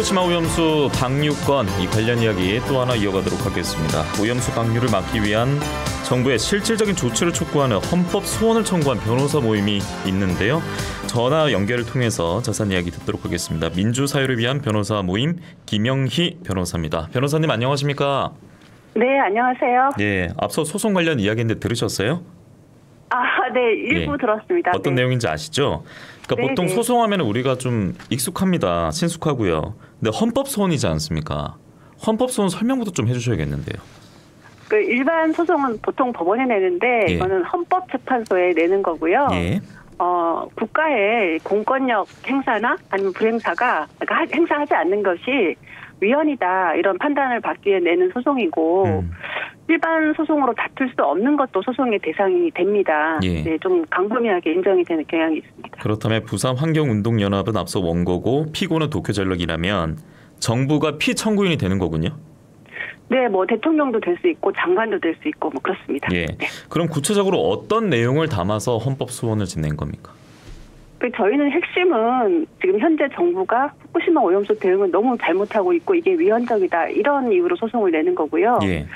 후쿠시마 오염수 방류건 이 관련 이야기 또 하나 이어가도록 하겠습니다. 오염수 방류를 막기 위한 정부의 실질적인 조치를 촉구하는 헌법 소원을 청구한 변호사 모임이 있는데요. 전화 연결을 통해서 자세한 이야기 듣도록 하겠습니다. 민주사회를 위한 변호사 모임 김영희 변호사입니다. 변호사님 안녕하십니까? 네, 안녕하세요. 예, 앞서 소송 관련 이야기인데 들으셨어요? 네, 일부 들었습니다. 어떤 네. 내용인지 아시죠? 그러니까 보통 소송하면 우리가 좀 익숙합니다. 친숙하고요. 근데 헌법 소원이지 않습니까? 헌법 소원 설명부터 좀 해주셔야겠는데요. 그 일반 소송은 보통 법원에 내는데 이거는 헌법재판소에 내는 거고요. 국가의 공권력 행사나 아니면 불행사가 그러니까 행사하지 않는 것이 위헌이다 이런 판단을 받기 위해 내는 소송이고 일반 소송으로 다툴 수 없는 것도 소송의 대상이 됩니다. 네, 좀 광범위하게 인정이 되는 경향이 있습니다. 그렇다면 부산환경운동연합은 앞서 원고고 피고는 도쿄전력이라면 정부가 피청구인이 되는 거군요. 네, 뭐 대통령도 될 수 있고 장관도 될 수 있고 뭐 그렇습니다. 예. 네. 그럼 구체적으로 어떤 내용을 담아서 헌법 소원을 지낸 겁니까? 저희는 핵심은 지금 현재 정부가 후쿠시마 오염수 대응을 너무 잘못하고 있고 이게 위헌적이다 이런 이유로 소송을 내는 거고요. 예.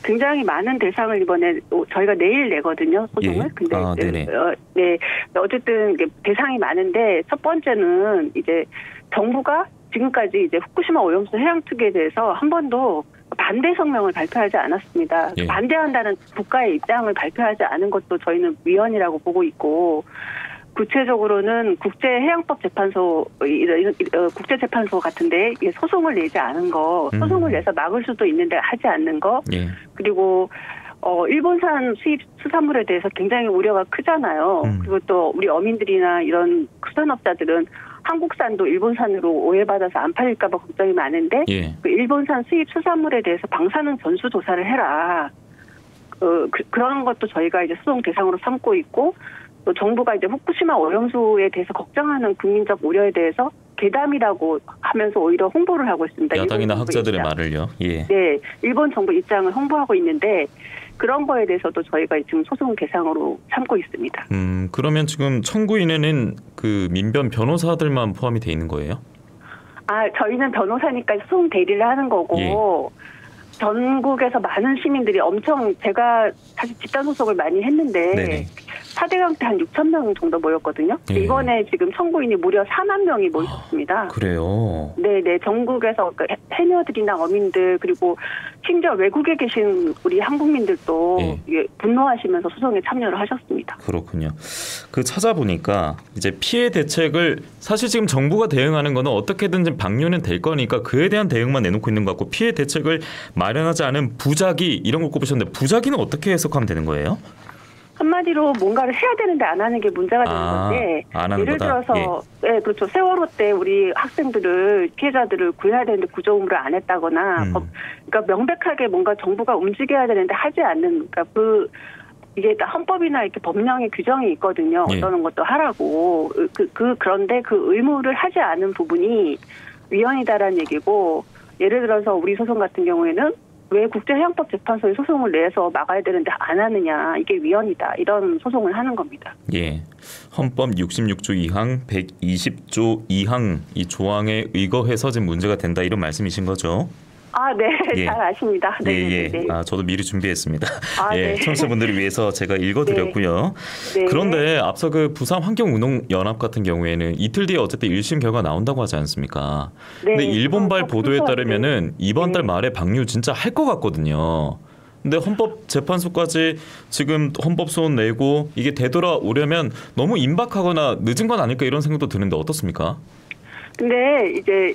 굉장히 많은 대상을 이번에 저희가 내일 내거든요, 소송을. 근데 어쨌든 대상이 많은데 첫 번째는 이제 정부가 지금까지 이제 후쿠시마 오염수 해양 투기에 대해서 한 번도 반대 성명을 발표하지 않았습니다. 반대한다는 국가의 입장을 발표하지 않은 것도 저희는 위헌이라고 보고 있고. 구체적으로는 국제해양법재판소, 국제재판소 같은데 소송을 내지 않은 거, 소송을 내서 막을 수도 있는데 하지 않는 거, 그리고 일본산 수입 수산물에 대해서 굉장히 우려가 크잖아요. 그리고 또 우리 어민들이나 이런 수산업자들은 한국산도 일본산으로 오해받아서 안 팔릴까 봐 걱정이 많은데 그 일본산 수입 수산물에 대해서 방사능 전수 조사를 해라. 그런 것도 저희가 이제 소송 대상으로 삼고 있고 또 정부가 이제 후쿠시마 오염수에 대해서 걱정하는 국민적 우려에 대해서 괴담이라고 하면서 오히려 홍보를 하고 있습니다. 야당이나 학자들의 말을요. 예. 네, 일본 정부 입장을 홍보하고 있는데 그런 거에 대해서도 저희가 지금 소송 대상으로 삼고 있습니다. 그러면 지금 청구인에는 그 민변 변호사들만 포함이 돼 있는 거예요? 저희는 변호사니까 소송 대리를 하는 거고. 전국에서 많은 시민들이 엄청 제가 사실 집단 소송을 많이 했는데 4대강 때 한 6천 명 정도 모였거든요. 이번에 지금 청구인이 무려 4만 명이 모였습니다. 그래요? 네네. 전국에서 해녀들이나 어민들 그리고 심지어 외국에 계신 우리 한국민들도 분노하시면서 소송에 참여를 하셨습니다. 그렇군요. 그 찾아보니까 이제 피해 대책을 사실 지금 정부가 대응하는 거는 어떻게든 방류는 될 거니까 그에 대한 대응만 내놓고 있는 것 같고 피해 대책을 마련하지 않은 부작위 이런 걸 꼽으셨는데 부작위는 어떻게 해석하면 되는 거예요? 한마디로 뭔가를 해야 되는데 안 하는 게 문제가 되는 건데 예를 들어서 그렇죠. 세월호 때 우리 학생들을 피해자들을 구해야 되는데 구조물을 안 했다거나 그러니까 명백하게 뭔가 정부가 움직여야 되는데 하지 않는 그러니까 이게 헌법이나 이렇게 법령의 규정이 있거든요. 어떤 것도 하라고 그런데 그 의무를 하지 않은 부분이 위헌이다라는 얘기고 예를 들어서 우리 소송 같은 경우에는 왜 국제해양법재판소에 소송을 내서 막아야 되는데 안 하느냐. 이게 위헌이다. 이런 소송을 하는 겁니다. 예, 헌법 66조 2항 120조 2항 이 조항에 의거해서 지금 문제가 된다 이런 말씀이신 거죠? 네. 잘 아십니다. 네. 저도 미리 준비했습니다. 청취자분들을 위해서 제가 읽어드렸고요. 그런데 앞서 그 부산환경운동연합 같은 경우에는 이틀 뒤에 어쨌든 1심 결과 나온다고 하지 않습니까? 근데 일본발 보도에 따르면은 이번 달 말에 방류 진짜 할 것 같거든요. 근데 헌법재판소까지 지금 헌법소원 내고 이게 되돌아오려면 너무 임박하거나 늦은 건 아닐까 이런 생각도 드는데 어떻습니까? 근데 이제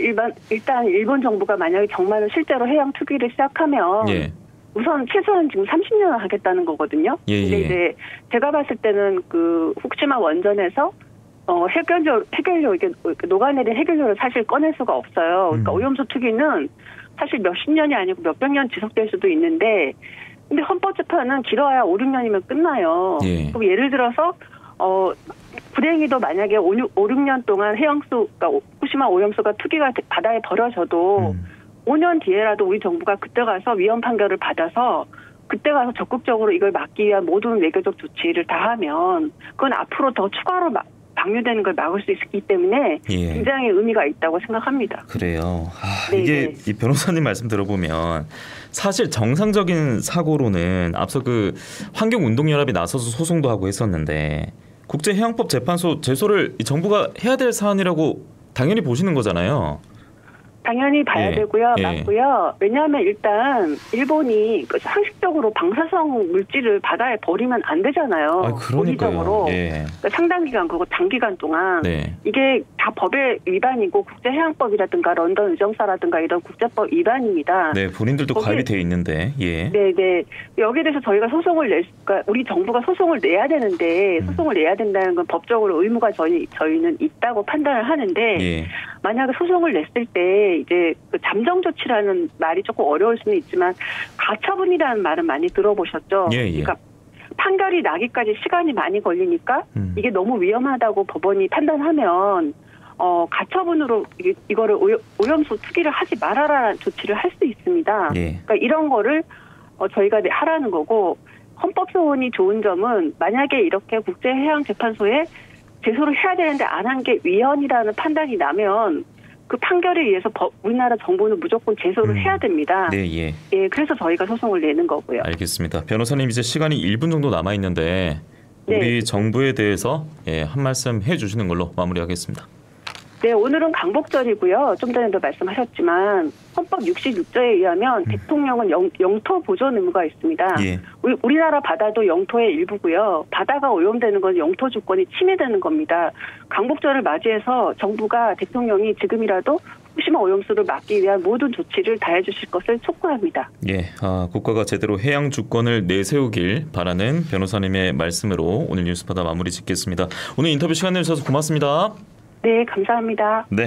일단 일본 정부가 만약에 정말로 실제로 해양 투기를 시작하면 우선 최소한 지금 30년을 하겠다는 거거든요. 근데 이제 제가 봤을 때는 그 후쿠시마 원전에서 해결료 이게 녹아내린 해결료를 사실 꺼낼 수가 없어요. 그러니까 오염수 투기는 사실 몇십 년이 아니고 몇백 년 지속될 수도 있는데 근데 헌법재판은 길어야 5, 6년이면 끝나요. 그럼 예를 들어서 불행히도 만약에 5, 6년 동안 그러니까 후쿠시마 오염수가 투기가 바다에 버려져도 5년 뒤에라도 우리 정부가 그때 가서 위헌 판결을 받아서 그때 가서 적극적으로 이걸 막기 위한 모든 외교적 조치를 다 하면 그건 앞으로 더 추가로 방류되는 걸 막을 수 있기 때문에 예. 굉장히 의미가 있다고 생각합니다. 그래요. 이게 이 변호사님 말씀 들어보면 사실 정상적인 사고로는 앞서 그 환경운동연합이 나서서 소송도 하고 했었는데 국제해양법재판소 제소를 정부가 해야 될 사안이라고 당연히 보시는 거잖아요. 당연히 봐야 되고요. 맞고요. 왜냐하면 일단 일본이 상식적으로 방사성 물질을 바다에 버리면 안 되잖아요. 그러니까요. 그러니까 상당 기간 그리고 장기간 동안 이게 다 법의 위반이고 국제해양법이라든가 런던 의정사라든가 이런 국제법 위반입니다. 네, 본인들도 가입이 돼 있는데. 네네. 여기에 대해서 저희가 그러니까 우리 정부가 소송을 내야 되는데 소송을 내야 된다는 건 법적으로 의무가 저희는 있다고 판단을 하는데 만약에 소송을 냈을 때 이제 그 잠정 조치라는 말이 조금 어려울 수는 있지만 가처분이라는 말은 많이 들어보셨죠? 그러니까 판결이 나기까지 시간이 많이 걸리니까 이게 너무 위험하다고 법원이 판단하면 가처분으로 이거를 오염수 투기를 하지 말아라라는 조치를 할 수 있습니다. 그러니까 이런 거를 저희가 하라는 거고 헌법소원이 좋은 점은 만약에 이렇게 국제해양재판소에 제소를 해야 되는데 안 한 게 위헌이라는 판단이 나면 그 판결에 의해서 우리나라 정부는 무조건 제소를 해야 됩니다. 그래서 저희가 소송을 내는 거고요. 알겠습니다. 변호사님 이제 시간이 1분 정도 남아 있는데 우리 정부에 대해서 한 말씀 해주시는 걸로 마무리하겠습니다. 네, 오늘은 강복절이고요. 좀 전에도 말씀하셨지만 헌법 66조에 의하면 대통령은 영토 보존 의무가 있습니다. 우리나라 바다도 영토의 일부고요. 바다가 오염되는 건 영토 주권이 침해되는 겁니다. 강복절을 맞이해서 정부가 대통령이 지금이라도 후쿠시마 오염수를 막기 위한 모든 조치를 다해 주실 것을 촉구합니다. 국가가 제대로 해양 주권을 내세우길 바라는 변호사님의 말씀으로 오늘 뉴스바다 마무리 짓겠습니다. 오늘 인터뷰 시간 내주셔서 고맙습니다. 네, 감사합니다. 네,